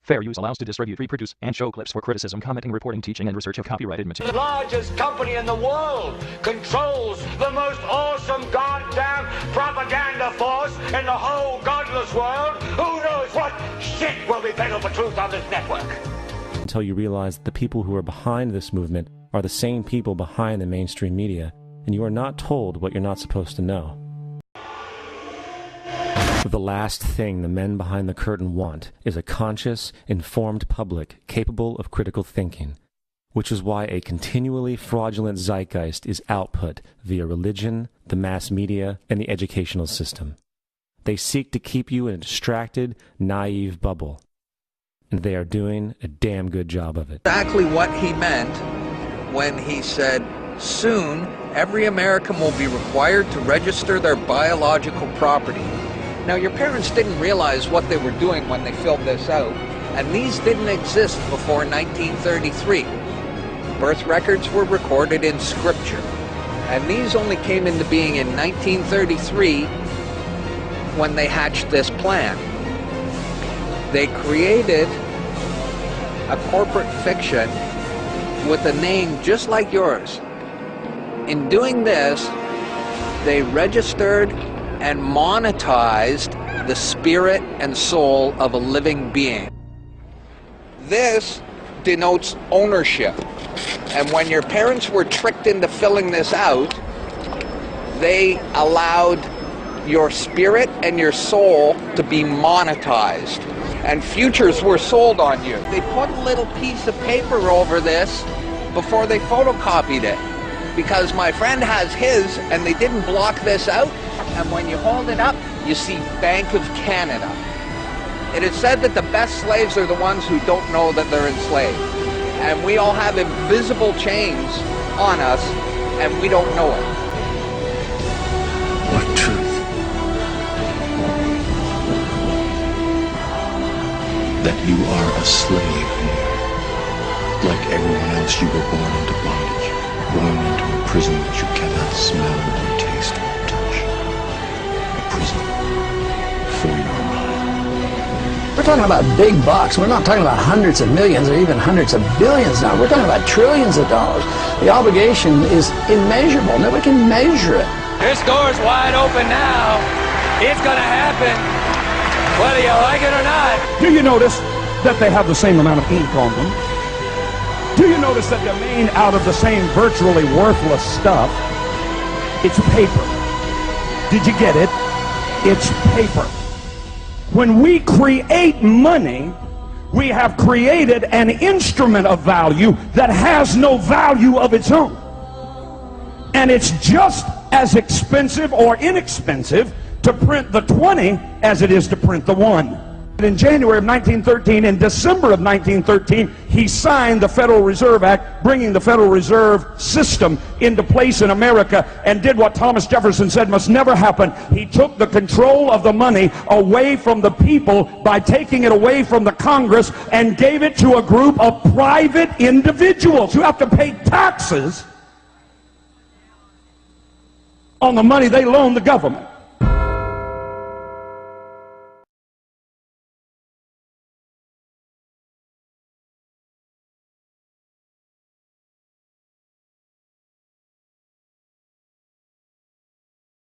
Fair use allows to distribute, reproduce, and show clips for criticism, commenting, reporting, teaching, and research of copyrighted material. The largest company in the world controls the most awesome goddamn propaganda force in the whole godless world. Who knows what shit will be peddled for truth on this network? Until you realize that the people who are behind this movement are the same people behind the mainstream media, and you are not told what you're not supposed to know. The last thing the men behind the curtain want is a conscious, informed public capable of critical thinking, which is why a continually fraudulent zeitgeist is output via religion, the mass media, and the educational system. They seek to keep you in a distracted, naive bubble, and they are doing a damn good job of it. Exactly what he meant when he said, soon every American will be required to register their biological property. Now, your parents didn't realize what they were doing when they filled this out, and these didn't exist before 1933. Birth records were recorded in scripture, and these only came into being in 1933 when they hatched this plan. They created a corporate fiction with a name just like yours. In doing this, they registered and monetized the spirit and soul of a living being. This denotes ownership. And when your parents were tricked into filling this out, they allowed your spirit and your soul to be monetized. And futures were sold on you. They put a little piece of paper over this before they photocopied it. Because my friend has his, and they didn't block this out. And when you hold it up, you see Bank of Canada. It is said that the best slaves are the ones who don't know that they're enslaved. And we all have invisible chains on us, and we don't know it. What truth? That you are a slave here. Like everyone else, you were born into bondage. Born into a prison that you cannot smell or taste or touch. A prison for your mind. We're talking about big bucks. We're not talking about hundreds of millions or even hundreds of billions now. We're talking about trillions of dollars. The obligation is immeasurable. Nobody can measure it. This door's wide open now. It's gonna happen, whether you like it or not. Do you notice that they have the same amount of ink on them? Do you notice that they're made out of the same virtually worthless stuff? It's paper. Did you get it? It's paper. When we create money, we have created an instrument of value that has no value of its own. And it's just as expensive or inexpensive to print the 20 as it is to print the 1. In January of 1913, in December of 1913, he signed the Federal Reserve Act, bringing the Federal Reserve System into place in America, and did what Thomas Jefferson said must never happen. He took the control of the money away from the people by taking it away from the Congress and gave it to a group of private individuals who have to pay taxes on the money they loan the government.